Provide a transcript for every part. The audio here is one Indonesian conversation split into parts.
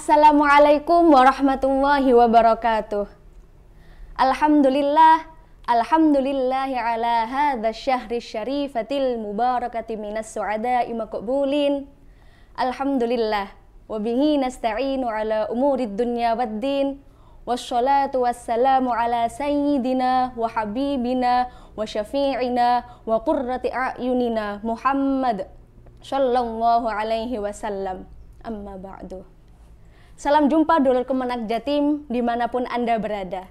Assalamualaikum warahmatullahi wabarakatuh. Alhamdulillahi ala hadza syahri syarifatil mubarakati minas su'ada'i maqbulin. Alhamdulillah wa bihi nasta'inu ala umurid dunya waddin. Wassalatu wassalamu ala sayyidina wa habibina wa syafi'ina wa qurrati a'yunina Muhammad sallallahu alaihi wasallam. Amma ba'du. Salam jumpa dulur Kemenak Jatim dimanapun Anda berada.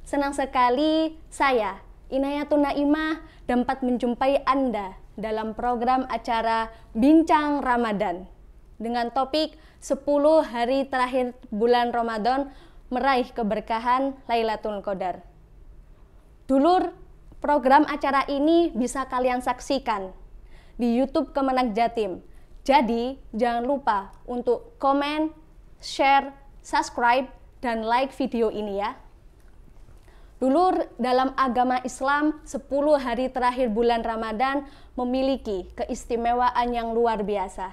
Senang sekali saya, Inayatun Naimah, dapat menjumpai Anda dalam program acara Bincang Ramadan dengan topik 10 hari terakhir bulan Ramadan meraih keberkahan Lailatul Qadar. Dulur, program acara ini bisa kalian saksikan di YouTube Kemenak Jatim. Jadi, jangan lupa untuk komen, share, subscribe, dan like video ini ya. Dulur, dalam agama Islam, 10 hari terakhir bulan Ramadan memiliki keistimewaan yang luar biasa.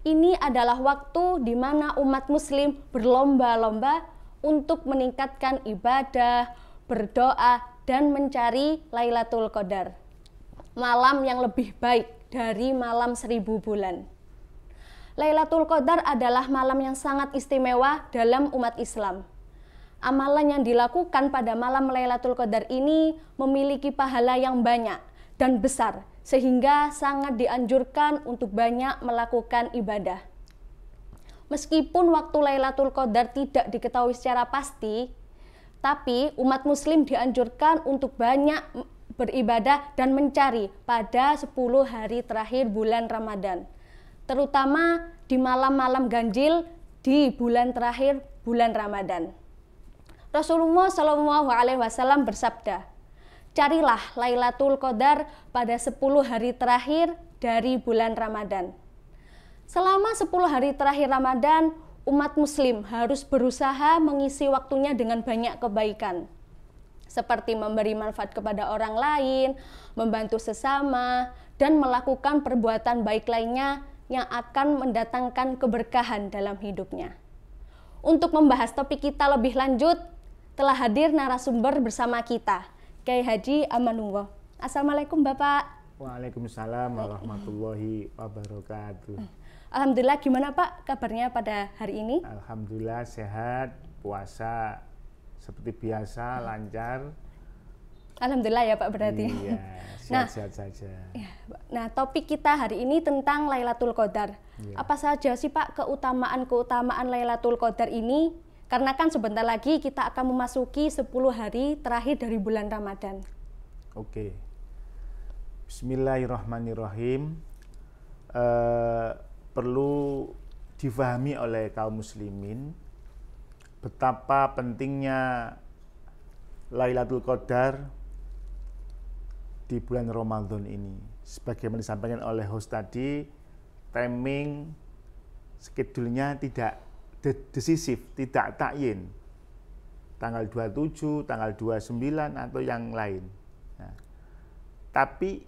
Ini adalah waktu di mana umat muslim berlomba-lomba untuk meningkatkan ibadah, berdoa, dan mencari Lailatul Qadar. Malam yang lebih baik dari malam 1000 bulan. Lailatul Qadar adalah malam yang sangat istimewa dalam umat Islam. Amalan yang dilakukan pada malam Lailatul Qadar ini memiliki pahala yang banyak dan besar, sehingga sangat dianjurkan untuk banyak melakukan ibadah. Meskipun waktu Lailatul Qadar tidak diketahui secara pasti, tapi umat muslim dianjurkan untuk banyak beribadah dan mencari pada 10 hari terakhir bulan Ramadan, terutama di malam-malam ganjil di bulan terakhir bulan Ramadan. Rasulullah SAW bersabda, carilah Lailatul Qadar pada 10 hari terakhir dari bulan Ramadan. Selama 10 hari terakhir Ramadan, umat muslim harus berusaha mengisi waktunya dengan banyak kebaikan, seperti memberi manfaat kepada orang lain, membantu sesama, dan melakukan perbuatan baik lainnya yang akan mendatangkan keberkahan dalam hidupnya. Untuk membahas topik kita lebih lanjut, telah hadir narasumber bersama kita, Kiai Haji Amanullah. Assalamualaikum Bapak. Waalaikumsalam warahmatullahi wabarakatuh. Alhamdulillah, gimana Pak kabarnya pada hari ini? Alhamdulillah sehat, puasa seperti biasa, lancar. Alhamdulillah ya Pak berarti. Iya, sehat-sehat saja. Nah, topik kita hari ini tentang Lailatul Qadar. Iya. Apa saja sih Pak keutamaan Lailatul Qadar ini? Karena kan sebentar lagi kita akan memasuki 10 hari terakhir dari bulan Ramadan. Oke. Bismillahirrahmanirrahim. Perlu difahami oleh kaum muslimin betapa pentingnya Lailatul Qadar di bulan Ramadan ini. Sebagaimana disampaikan oleh host tadi, timing schedule-nya tidak decisif, tidak takyin. Tanggal 27, tanggal 29 atau yang lain. Nah, tapi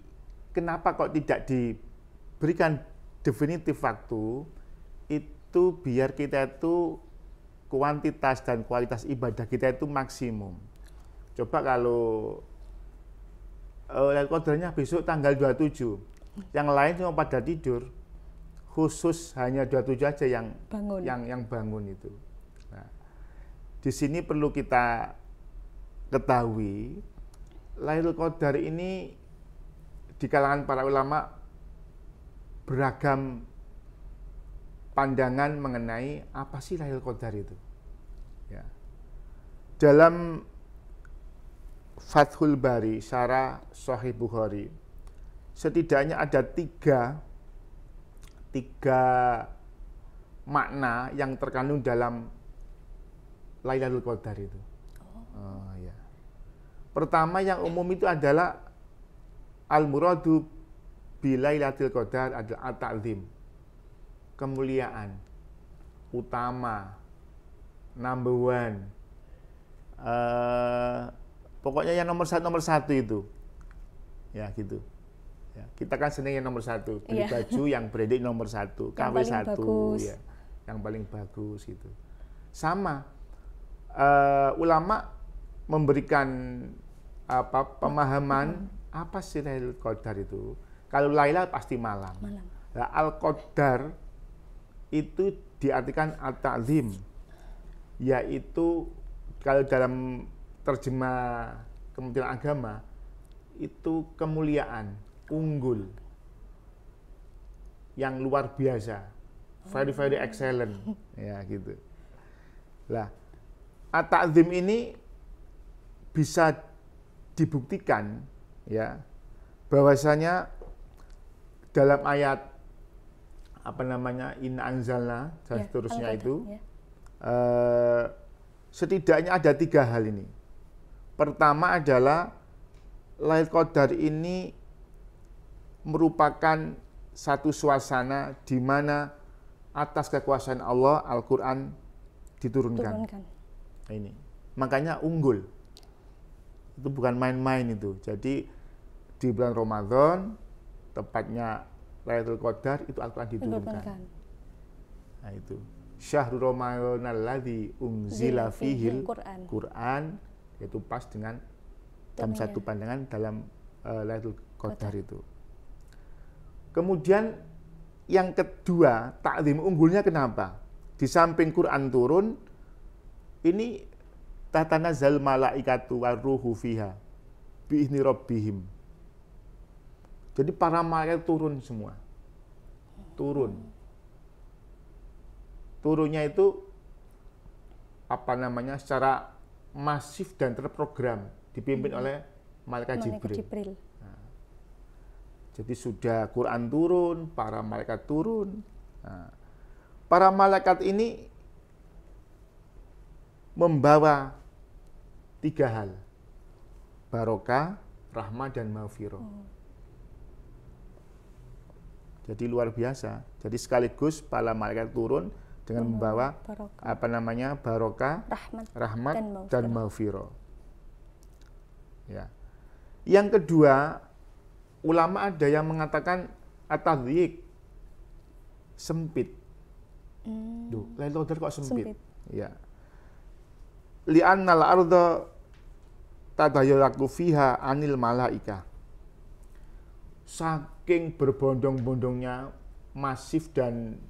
kenapa kok tidak diberikan definitif waktu? Itu biar kita itu kuantitas dan kualitas ibadah kita itu maksimum. Coba kalau Lailatul Qadarnya besok tanggal 27, yang lain cuma pada tidur, khusus hanya 27 aja yang bangun itu. Nah, di sini perlu kita ketahui, Lailatul Qadar ini di kalangan para ulama beragam pandangan mengenai apa sih Lailatul Qadar itu. Ya. Dalam Fathul Bari, Syarah Sahih Bukhari, setidaknya ada tiga makna yang terkandung dalam Lailatul Qadar itu. Ya. Pertama yang umum itu adalah al-muradu bi Lailatul Qadar adalah at-ta'zim, kemuliaan, utama, number one, pokoknya yang nomor satu itu, ya gitu. Ya, kita kan senang yang nomor satu, beli baju yang branded nomor satu, KW1, ya. yang paling bagus gitu. Sama ulama memberikan pemahaman apa sih Lailatul Qadar itu. Kalau Laila pasti malam. Nah, Al-Qadar itu diartikan at-ta'zim, yaitu kalau dalam terjemah Kementerian Agama itu kemuliaan, unggul, yang luar biasa, very excellent, ya gitu. Lah, at-ta'zim ini bisa dibuktikan ya bahwasanya dalam ayat inna anzalna dan seterusnya itu setidaknya ada 3 hal ini. Pertama adalah Lailatul Qadar ini merupakan satu suasana di mana atas kekuasaan Allah Al-Quran diturunkan. Ini makanya unggul. Itu bukan main-main itu. Jadi di bulan Ramadan tepatnya Lailatul Qadar itu Al-Quran diturunkan. Nah itu Syahrul Ramadhanal ladzi unzila fihil Quran, yaitu pas dengan dalam satu pandangan dalam Lailatul Qadar itu. Kemudian yang kedua, takzim unggulnya kenapa? Di samping Quran turun, ini tatanazzal malaikatu waruhu fiha biizni rabbihim. Jadi para malaikat turun semua. Turunnya itu secara masif dan terprogram dipimpin oleh malaikat Jibril. Nah, jadi sudah Quran turun, para malaikat turun. Nah, para malaikat ini membawa 3 hal: barokah, rahmah, dan maghfirah. Jadi luar biasa. Jadi sekaligus para malaikat turun dengan membawa barokah, rahmat dan maghfirah. Ya. Yang kedua, ulama ada yang mengatakan at-tadyiq, sempit. Lailatul Qadar kok sempit? Ya. Li'annal arda tadayyaqu fiha anil malaikah. Saking berbondong-bondongnya masif dan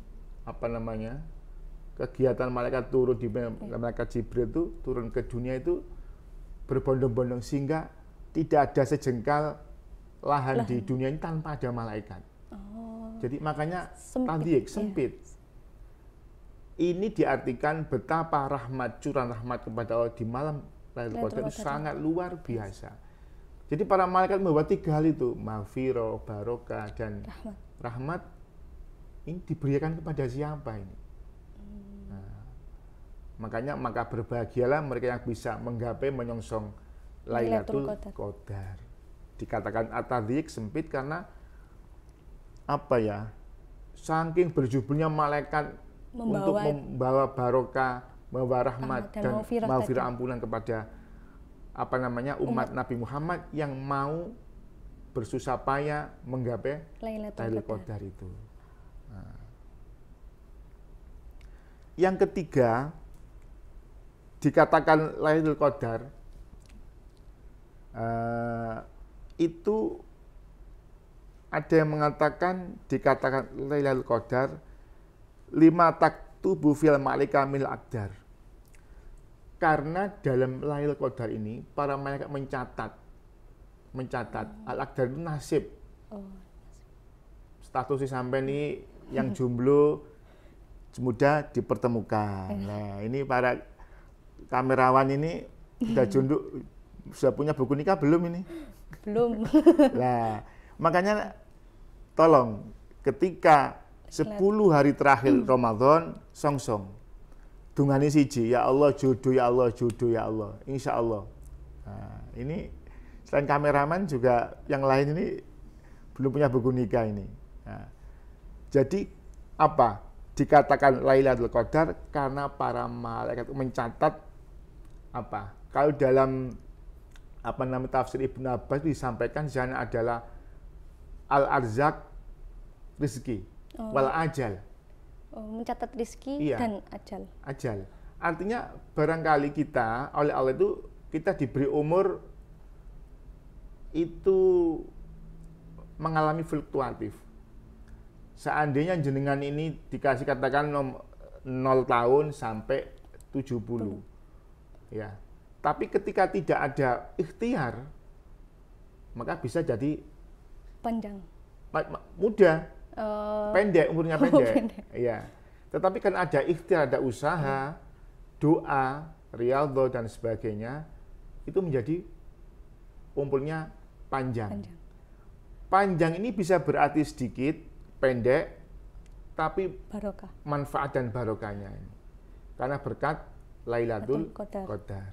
kegiatan malaikat turun di malaikat Jibril itu turun ke dunia itu berbondong-bondong sehingga tidak ada sejengkal lahan di dunia ini tanpa ada malaikat. Jadi makanya tadyiq, sempit. Ini diartikan betapa curahan rahmat kepada Allah di malam Lailatul Qadar itu sangat luar biasa. Jadi para malaikat membawa 3 hal itu, maghfirah, barokah, dan rahmat. Ini diberikan kepada siapa ini? Nah, maka berbahagialah mereka yang bisa menggapai menyongsong Lailatul Qadar. Dikatakan at-tadyiq, sempit, karena saking berjubelnya malaikat untuk membawa barokah, membawa rahmat dan maghfirah, ampunan kepada umat Nabi Muhammad yang mau bersusah payah menggapai Lailatul Qadar itu. Nah. Yang ketiga, dikatakan Lailatul Qadar itu ada yang dikatakan Lailatul Qadar lima taktubu fil malika mil aqdar. Karena dalam Lailatul Qadar ini para malaikat mencatat al-aqdar itu nasib. Statusnya sampai ini yang jomblo semudah dipertemukan. Nah, ini para kamerawan ini sudah punya buku nikah belum ini? Belum. Nah, makanya tolong ketika 10 hari terakhir Ramadan songsong. Dungani siji, ya Allah jodoh, ya Allah jodoh, ya Allah, insya Allah. Nah, ini selain kameraman juga yang lain ini belum punya buku nikah ini. Nah, jadi dikatakan Lailatul Qadar karena para malaikat mencatat kalau dalam tafsir Ibnu Abbas disampaikan di sana adalah al-arzaq, rezeki, wal ajal. Mencatat rizki Iya. dan ajal. Ajal. Artinya barangkali kita oleh Allah itu kita diberi umur itu mengalami fluktuatif. Seandainya jenengan ini dikasih katakan 0 tahun sampai 70. Ya. Tapi ketika tidak ada ikhtiar, maka bisa jadi Panjang. muda, pendek, umurnya pendek. Pendek. Iya. Tetapi kan ada ikhtiar, ada usaha, doa, riyadhah dan sebagainya, itu menjadi umurnya panjang. Panjang ini bisa berarti sedikit, pendek, tapi Barokah. manfaat dan barokahnya ini. Karena berkat Lailatul Qadar.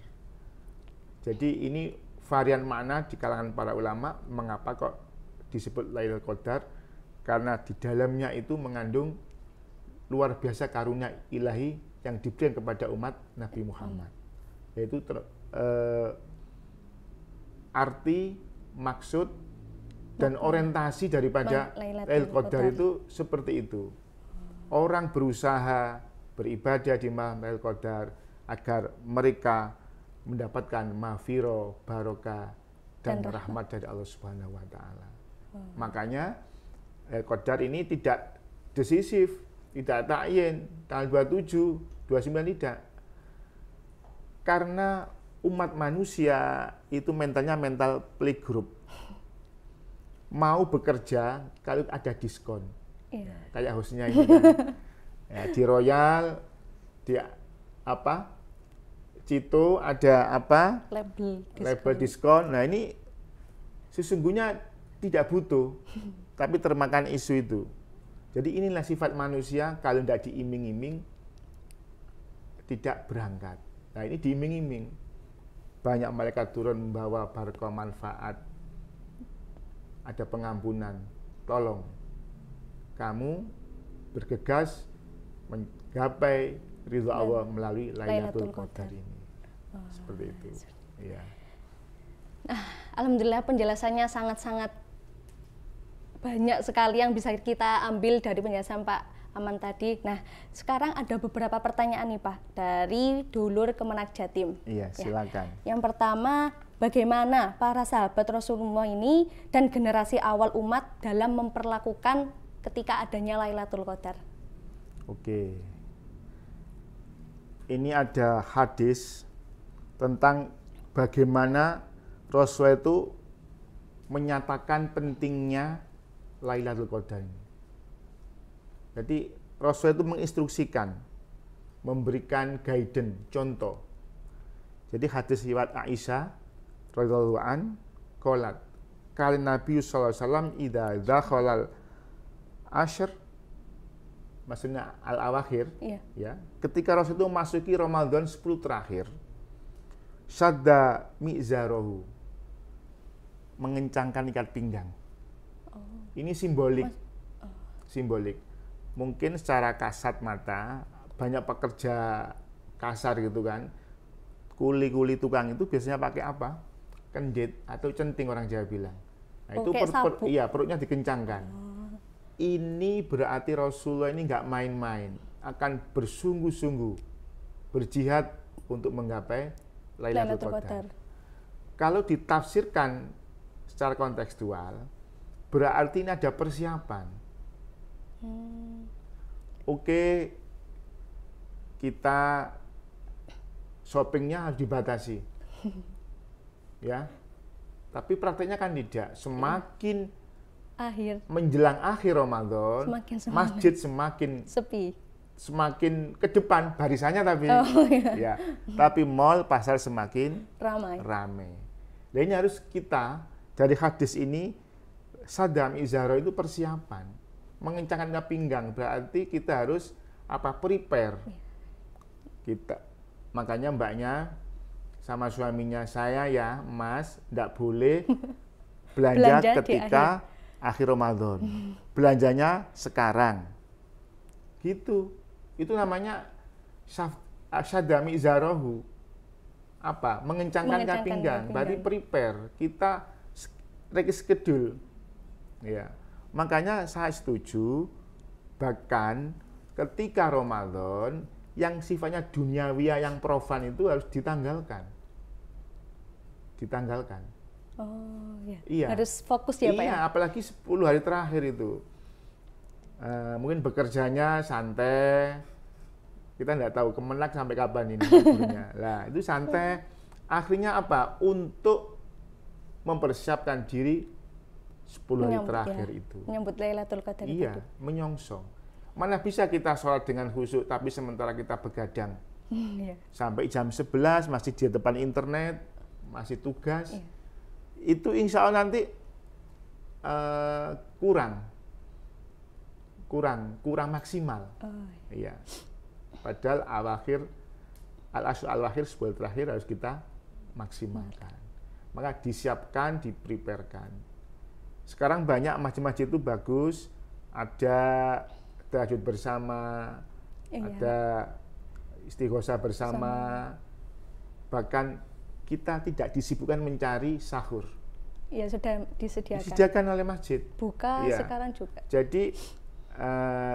Jadi ini varian makna di kalangan para ulama, mengapa kok disebut Lailatul Qadar? Karena di dalamnya itu mengandung luar biasa karunia ilahi yang diberikan kepada umat Nabi Muhammad. Yaitu arti, maksud, dan orientasi daripada Lailatul Qadar itu seperti itu. Orang berusaha beribadah di malam Lailatul Qadar agar mereka mendapatkan maghfirah, barokah, dan rahmat dari Allah Subhanahu wa taala. Makanya Qadar ini tidak decisif, tidak ta'yin, tanggal 27, 29 tidak. Karena umat manusia itu mentalnya mental playgroup. Mau bekerja kalau ada diskon. Iya. Kayak hostnya ini kan. Ya, di Royal, di apa? Cito ada apa? Label diskon. Nah ini sesungguhnya tidak butuh, tapi termakan isu itu. Jadi inilah sifat manusia, kalau tidak diiming-iming, tidak berangkat. Nah ini diiming-iming. Banyak malaikat turun membawa barokah manfaat. Ada pengampunan. Tolong, kamu bergegas menggapai ridha Allah melalui Lailatul Qadar ini. Seperti itu. Ya. Nah, alhamdulillah penjelasannya sangat-sangat banyak sekali yang bisa kita ambil dari penjelasan Pak Aman tadi. Nah, sekarang ada beberapa pertanyaan nih Pak dari dulur Kemenak Jatim. Iya, silakan. Yang pertama, bagaimana para sahabat Rasulullah ini dan generasi awal umat dalam memperlakukan ketika adanya Lailatul Qadar? Oke. Ini ada hadis tentang bagaimana Rasul itu menyatakan pentingnya Lailatul Qadar. Jadi Rasul itu menginstruksikan, memberikan guidance, contoh. Jadi hadis riwayat Aisyah radhiyallahu an qalat qala Nabi sallallahu alaihi wasallam idza dakhalal ashr, maksudnya al-awakhir, ya. Ketika Rasul itu memasuki Ramadan 10 terakhir, sadda mi'zarahu, mengencangkan ikat pinggang. Ini simbolik. Simbolik. Mungkin secara kasat mata, banyak pekerja kasar gitu kan, kuli-kuli tukang itu biasanya pakai apa? Kendit atau centing orang Jawa bilang. Nah, itu perutnya dikencangkan. Ini berarti Rasulullah ini nggak main-main, akan bersungguh-sungguh berjihad untuk menggapai Lailatul Qadar. Kalau ditafsirkan secara kontekstual, berarti ini ada persiapan. Oke, kita shoppingnya harus dibatasi, ya. Tapi prakteknya kan tidak. Semakin menjelang akhir Ramadan, masjid semakin sepi, semakin ke depan barisannya tapi, ya. Tapi mall, pasar semakin ramai. Nah ini harus kita dari hadis ini sadam izaro itu persiapan. Mengencangkan pinggang berarti kita harus prepare. Kita makanya mbaknya sama suaminya, saya ya Mas tidak boleh belanja ketika akhir Ramadan. Belanjanya sekarang. Gitu. Itu namanya sadami izarahu. Mengencangkan pinggang. Berarti prepare. Kita reschedule. Ya. Makanya saya setuju, bahkan ketika Ramadan yang sifatnya duniawiya yang profan itu harus ditanggalkan. Ditanggalkan. Oh ya. Iya. Harus fokus ya Pak ya. Iya, apalagi 10 hari terakhir itu. Mungkin bekerjanya santai. Kita nggak tahu Kemenak sampai kapan ini liburnya. Lah, itu santai. Akhirnya apa? Untuk mempersiapkan diri 10 hari terakhir itu. Menyambut Lailatul Qadar itu. Iya, menyongsong. Mana bisa kita sholat dengan khusyuk, tapi sementara kita begadang. Iya. Sampai jam 11 masih di depan internet, masih tugas. Iya. Itu insya Allah nanti kurang maksimal. Oh. Iya. Padahal al-akhir 10 terakhir harus kita maksimalkan. Maka disiapkan, dipreparekan. Sekarang banyak masjid-masjid itu bagus, ada tahajud bersama, Iya. ada istighosah bersama. Bahkan kita tidak disibukkan mencari sahur. Iya, sudah disediakan. Disediakan oleh masjid. Buka Iya. sekarang juga. Jadi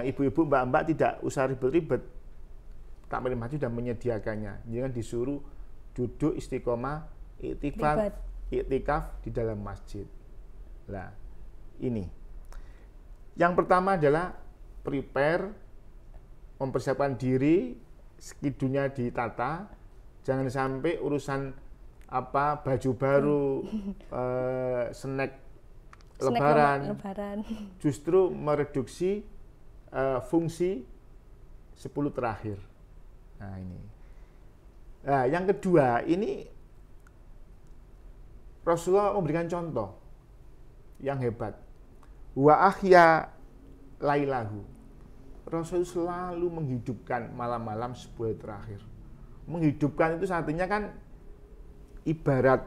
ibu-ibu, mbak-mbak tidak usah ribet-ribet. Takmir masjid sudah menyediakannya. Jangan disuruh duduk istiqomah, iktikaf di dalam masjid. Nah, ini. Yang pertama adalah prepare, mempersiapkan diri, skidunya ditata. Jangan sampai urusan baju baru, snack lebaran, justru mereduksi fungsi 10 terakhir. Nah ini. Nah yang kedua, ini Rasulullah memberikan contoh yang hebat. Wa ahya lailahu. Rasul selalu menghidupkan malam-malam 10 terakhir. Menghidupkan itu artinya kan ibarat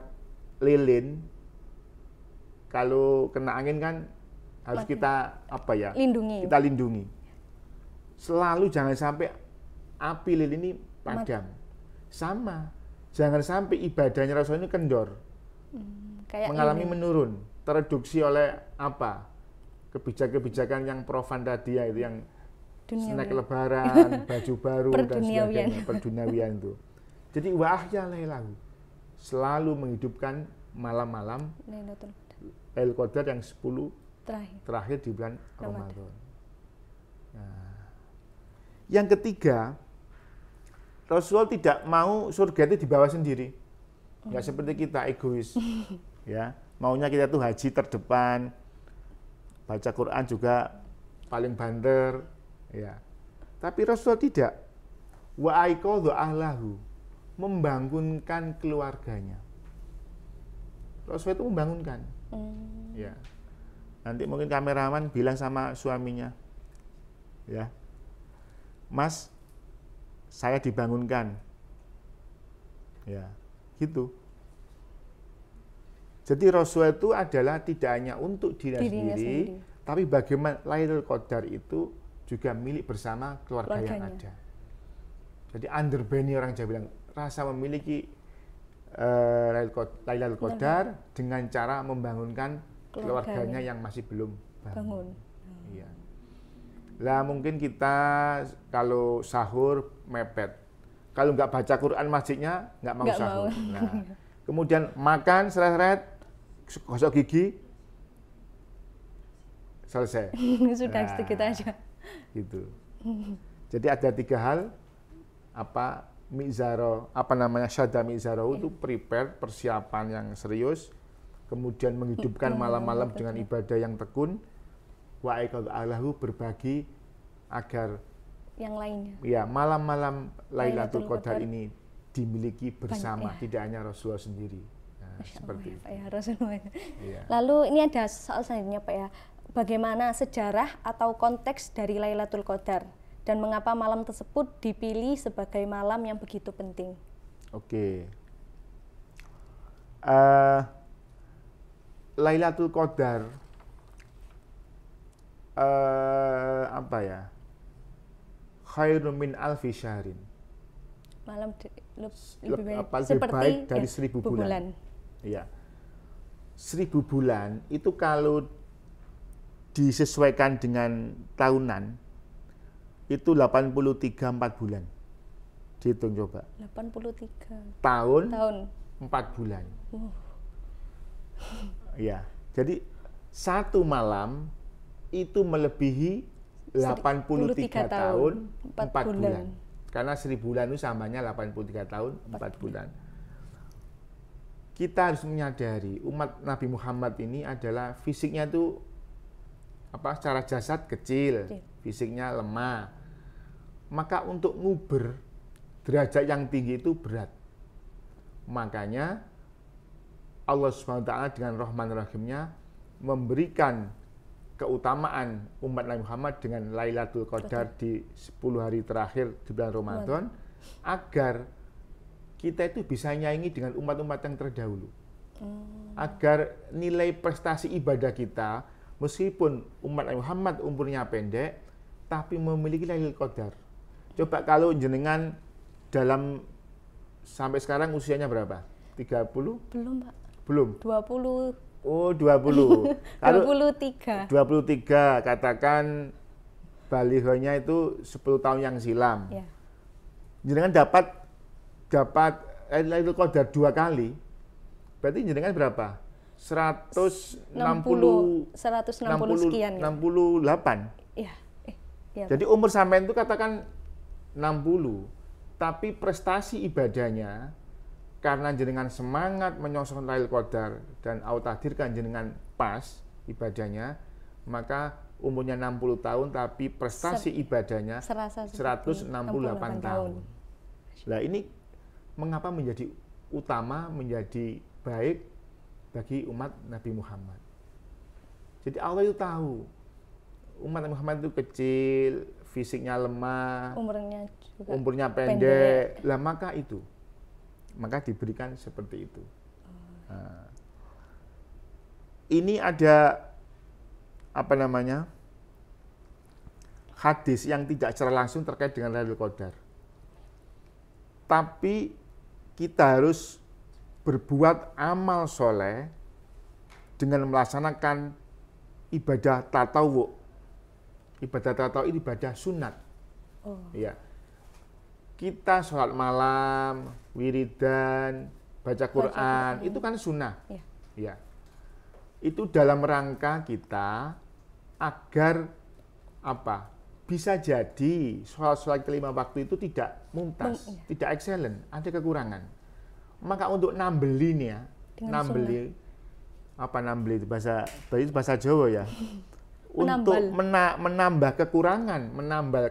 lilin, kalau kena angin kan harus kita lindungi. Kita lindungi. Selalu jangan sampai api lilin ini padam. Sama, jangan sampai ibadahnya Rasul ini kendor, mengalami menurun, tereduksi oleh kebijakan-kebijakan yang profan tadi ya, itu yang snack lebaran, baju baru dan sebagainya, perduniawian itu. Jadi wa ahya lailahu, selalu menghidupkan malam-malam Lailatul Qadar yang 10 terakhir di bulan Ramadan. Nah, yang ketiga, Rasulullah tidak mau surga itu dibawa sendiri. Nggak seperti kita egois. Ya, maunya kita tuh haji terdepan, baca Quran juga paling banter, ya. Tapi Rasulullah tidak. Wa aiqadha ahlahu, membangunkan keluarganya. Rasulullah itu membangunkan. Ya. Nanti mungkin kameraman bilang sama suaminya, ya, Mas, saya dibangunkan. Ya, gitu. Jadi Rasulullah itu adalah tidak hanya untuk dirinya sendiri, tapi bagaimana Lailatul Qadar itu juga milik bersama keluarga yang ada. Jadi underbani orang Jawa bilang, rasa memiliki Lailatul Qadar dengan cara membangunkan keluarganya yang masih belum bangun. Iya. Lah mungkin kita kalau sahur mepet, kalau nggak baca Quran masjidnya nggak mau sahur. Nah, kemudian makan seret-seret, gosok gigi, selesai. Sudah sedikit aja. Gitu. Jadi ada 3 hal, syada mizaro itu prepare, persiapan yang serius, kemudian menghidupkan malam-malam dengan ibadah yang tekun, wa aiqadhu berbagi agar yang lainnya. Ya, malam-malam Lailatul Qadar ini dimiliki bersama, tidak hanya Rasulullah sendiri. Nah, seperti itu. Ya, Rasulullah. Ya. Lalu ini ada soal selanjutnya Pak ya. Bagaimana sejarah atau konteks dari Lailatul Qadar dan mengapa malam tersebut dipilih sebagai malam yang begitu penting? Oke. Lailatul Qadar khairun min alfi syahrin. Malam lebih baik dari 1000 bulan. Iya. 1000 bulan itu kalau disesuaikan dengan tahunan itu 83 4 bulan. Dihitung coba. 83 Tahun tahun. 4 bulan. Ya, jadi satu malam itu melebihi 83 tahun 4 bulan. Karena 1000 bulan itu samanya 83 tahun 4 bulan. Kita harus menyadari umat Nabi Muhammad ini adalah fisiknya itu secara jasad kecil, fisiknya lemah. Maka untuk nguber derajat yang tinggi itu berat. Makanya Allah SWT dengan Rahman Rahimnya memberikan keutamaan umat Nabi Muhammad dengan Lailatul Qadar di 10 hari terakhir di bulan Ramadan agar kita itu bisa nyaingi dengan umat-umat yang terdahulu. Agar nilai prestasi ibadah kita, meskipun umat Nabi Muhammad umurnya pendek, tapi memiliki Lailatul Qadar. Coba kalau jenengan dalam sampai sekarang usianya berapa? 30? Belum, Pak. Belum? 20. Oh, 20. Kalau 23. 23, katakan balihonya itu 10 tahun yang silam. Ya. Jenengan dapat Lailatul Qadar 2 kali. Berarti jenengan berapa? 160 sekian. 68. Iya. Ya, Jadi umur sampean itu katakan 60, tapi prestasi ibadahnya karena jenengan semangat menyongsong Lailatul Qadar dan Allah takdirkan jenengan pas ibadahnya, maka umurnya 60 tahun tapi prestasi ibadahnya 168 tahun. Nah, ini mengapa menjadi utama, menjadi baik bagi umat Nabi Muhammad. Jadi Allah itu tahu umat Nabi Muhammad itu kecil, fisiknya lemah, umurnya pendek. Lah maka diberikan seperti itu. Nah, ini ada hadis yang tidak secara langsung terkait dengan Lailatul Qadar. Tapi kita harus berbuat amal soleh dengan melaksanakan ibadah tatawu. Ibadah tatawu itu ibadah sunat. Ya. Kita sholat malam, wiridan, baca Quran, itu kan sunnah. Ya. Itu dalam rangka kita agar bisa jadi sholat-sholat kelima waktu itu tidak mumtaz, tidak excellent, ada kekurangan. Maka untuk nambeli itu bahasa Jawa ya. Untuk menambah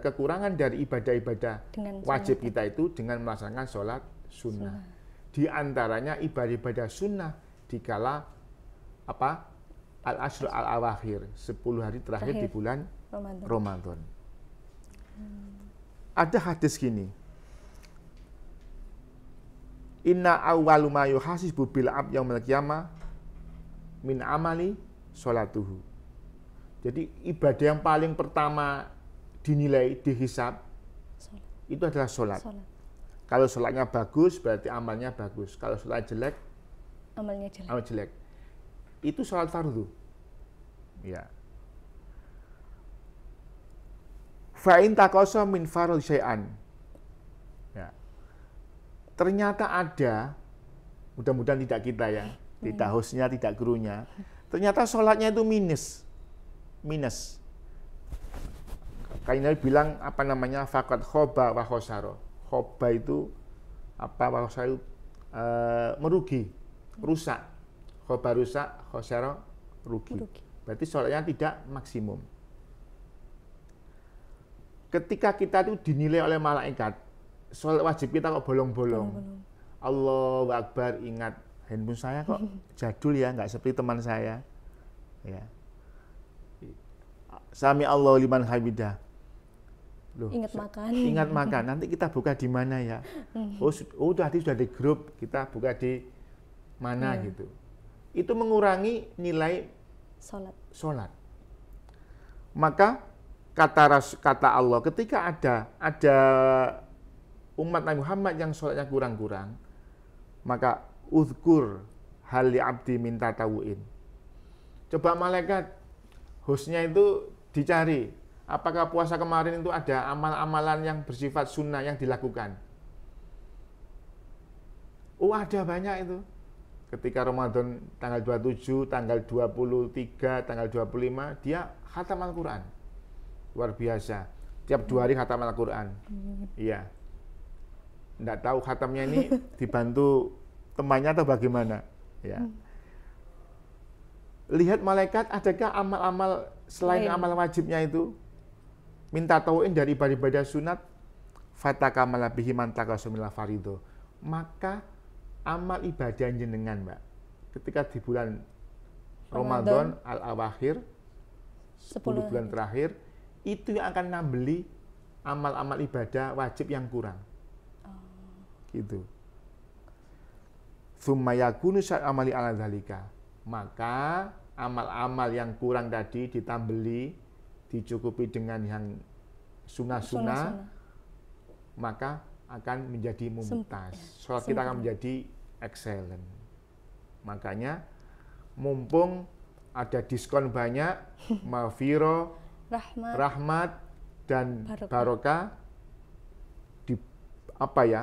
kekurangan dari ibadah-ibadah wajib kita itu dengan melaksanakan sholat sunnah. Di antaranya ibadah-ibadah sunnah dikala al-ashr al-awakhir, 10 hari terakhir di bulan Ramadan. Ada hadis gini. Inna awwalu ma yuhasibu bil abd yaumil qiyamah min amali sholatuhu. Jadi ibadah yang paling pertama dinilai, dihisab, itu adalah sholat. Kalau sholatnya bagus, berarti amalnya bagus. Kalau sholat jelek, amal jelek. Itu sholat fardu. Ya. Fa'in taqasa min farul syai'an. Ya. Ternyata ada, mudah-mudahan tidak kita ya, tidak hostnya, tidak gurunya. Ternyata sholatnya itu minus. Kayak Nabi bilang faqad khoba wa khosaro. Khoba itu wa khosaro itu merugi, rusak. Khoba rusak, khosaro rugi. Berarti sholatnya tidak maksimum. Ketika kita itu dinilai oleh malaikat, sholat wajib kita kok bolong-bolong. Allahu Akbar, ingat handphone saya kok jadul ya, nggak seperti teman saya. Ya. Sami Allahu liman hamidah. Loh, ingat makan. Nanti kita buka di mana ya? Tadi sudah di grup, kita buka di mana gitu. Itu mengurangi nilai sholat. Maka kata Allah, ketika ada umat Nabi Muhammad yang sholatnya kurang-kurang, maka uzkur hal li abdi min tatawuin. Coba malaikat hostnya itu dicari, apakah puasa kemarin itu ada amal-amalan yang bersifat sunnah yang dilakukan? Oh, ada banyak itu. Ketika Ramadan tanggal 27, tanggal 23, tanggal 25, dia khatam Al-Quran. Luar biasa. Tiap 2 hari khatam Al-Quran. Iya. Nggak tahu khatamnya ini dibantu temannya atau bagaimana. Ya. Lihat malaikat, adakah amal-amal selain amal wajibnya itu? Minta tauin dari ibadah sunat. Fatakamala bihi man takasumila farido. Maka amal ibadah jenengan, Mbak, ketika di bulan Ramadan al-awakhir, 10 bulan terakhir, itu yang akan nambeli amal-amal ibadah wajib yang kurang. Gitu. Tsumma yakunu amali ala dzalika. Maka amal-amal yang kurang tadi ditambeli, dicukupi dengan yang sunnah-sunnah, maka akan menjadi mumtaz. Sholat kita akan menjadi excellent. Makanya mumpung ada diskon banyak, maghfirah, rahmat dan barokah, di apa ya?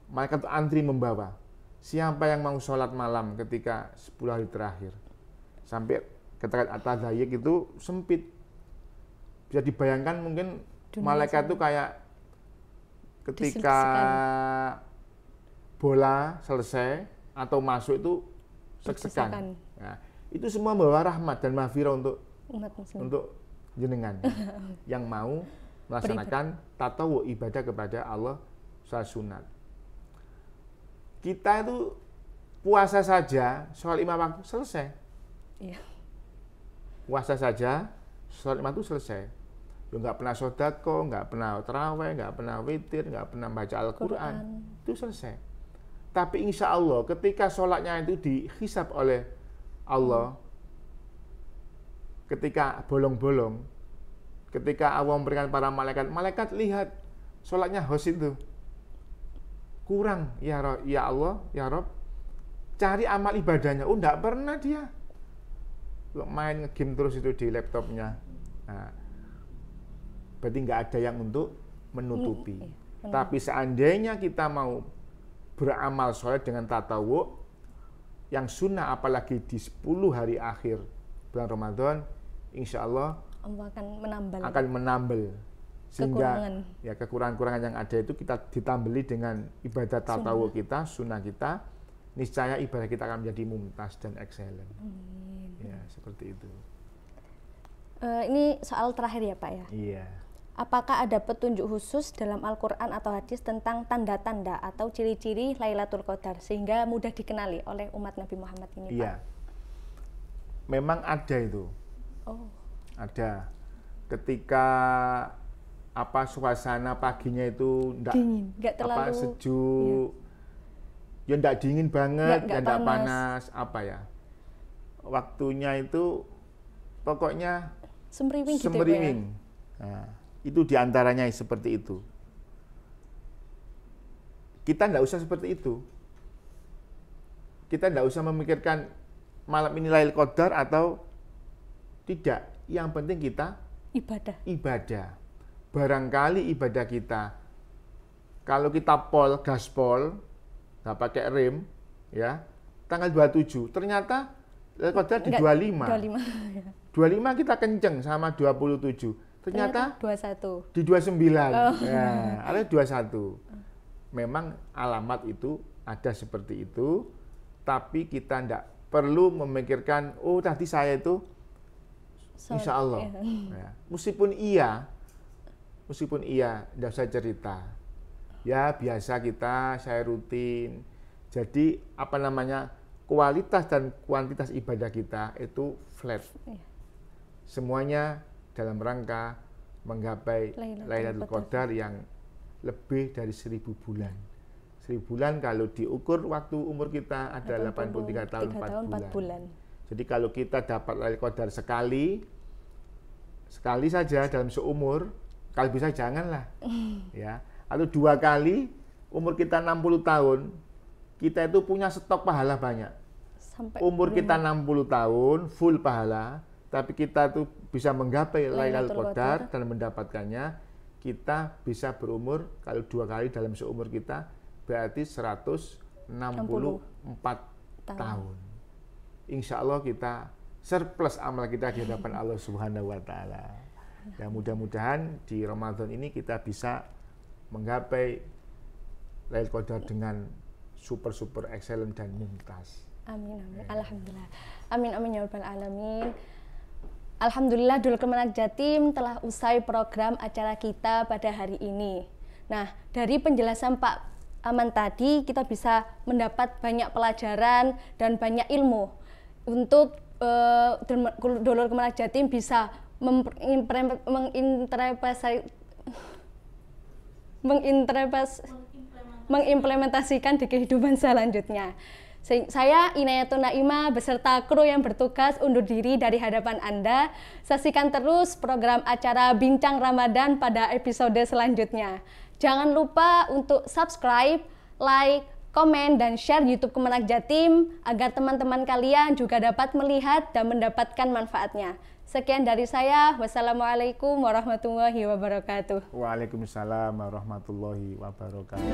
Malaikat antri membawa. Siapa yang mau sholat malam ketika 10 hari terakhir? Sampai ketika at-tadzayyik itu sempit. Bisa dibayangkan mungkin malaikat itu kayak ketika bola selesai atau masuk itu sek-sekan. Nah, itu semua membawa rahmat dan maghfirah untuk jenengan yang mau melaksanakan tatawu ibadah kepada Allah salat sunat. Kita itu puasa saja, sholat 5 waktu selesai. Iya. Puasa saja, sholat 5 waktu selesai. Ya nggak pernah sodako, nggak pernah taraweh, nggak pernah witir, nggak pernah baca Al-Quran. Itu selesai. Tapi insya Allah ketika sholatnya itu dihisab oleh Allah, ketika bolong-bolong, ketika Allah memberikan para malaikat lihat sholatnya hos itu kurang, ya Allah, ya Rob, cari amal ibadahnya. Oh, enggak pernah dia main nge-game terus itu di laptopnya. Nah, berarti nggak ada yang untuk menutupi. Tapi seandainya kita mau beramal soleh dengan tatawu yang sunnah, apalagi di 10 hari akhir bulan Ramadan, insya Allah Allah akan menambal sehingga kekurangan-kekurangan yang ada itu kita ditambeli dengan ibadah tatawu kita, sunnah kita, niscaya ibadah kita akan menjadi mumtaz dan excellent. Ya, seperti itu. Ini soal terakhir ya, Pak ya? Iya. Apakah ada petunjuk khusus dalam Al-Quran atau hadis tentang tanda-tanda atau ciri-ciri Lailatul Qadar sehingga mudah dikenali oleh umat Nabi Muhammad ini, Pak? Iya. Memang ada itu. Oh. Ada. Ketika suasana paginya itu nggak terlalu sejuk, ya nggak dingin banget, nggak panas, waktunya itu pokoknya semriwing. Gitu ya? Nah, itu diantaranya seperti itu. Kita nggak usah seperti itu. Kita nggak usah memikirkan malam ini Lailatul Qadar atau tidak. Yang penting kita ibadah. Barangkali ibadah kita, kalau kita gaspol, nggak pakai rem, ya, tanggal 27, ternyata Lailatul Qadar di 25. 25 kita kenceng sama 27. Ternyata 21. Di 29. Ya, ada 21. Memang alamat itu ada seperti itu, tapi kita tidak perlu memikirkan, oh tadi saya itu insya Allah. Ya. Meskipun iya, tidak usah cerita. Ya biasa saya rutin. Jadi kualitas dan kuantitas ibadah kita itu flat. Semuanya dalam rangka menggapai Lailatul Qadar yang lebih dari 1000 bulan. 1000 bulan kalau diukur waktu umur kita ada 83 tahun 4 bulan. Jadi kalau kita dapat Lailatul Qadar sekali saja dalam seumur, kalau bisa janganlah. Ya. Atau 2 kali, umur kita 60 tahun, kita itu punya stok pahala banyak. Umur kita 60 tahun, full pahala. tapi kita tuh bisa menggapai Lailatul Lailatul Qadar dan mendapatkannya, kita bisa berumur, kalau 2 kali dalam seumur kita berarti 164 tahun. Insya Allah kita surplus amal kita di hadapan Allah Subhanahu wa Ta'ala. Dan mudah-mudahan di Ramadan ini kita bisa menggapai Lailatul Qadar dengan super excellent dan mumtaz. Amin, amin. Alhamdulillah. Amin, amin ya rabbal alamin. Alhamdulillah Dul Kemenak Jatim telah usai program acara kita pada hari ini. Nah, dari penjelasan Pak Aman tadi kita bisa mendapat banyak pelajaran dan banyak ilmu untuk Dul Kemenak Jatim bisa mengimplementasikan di kehidupan selanjutnya. Saya Inayatun Naimah beserta kru yang bertugas undur diri dari hadapan Anda. Saksikan terus program acara Bincang Ramadan pada episode selanjutnya. Jangan lupa untuk subscribe, like, komen, dan share YouTube Kemenak Jatim agar teman-teman kalian juga dapat melihat dan mendapatkan manfaatnya. Sekian dari saya. Wassalamualaikum warahmatullahi wabarakatuh. Waalaikumsalam warahmatullahi wabarakatuh.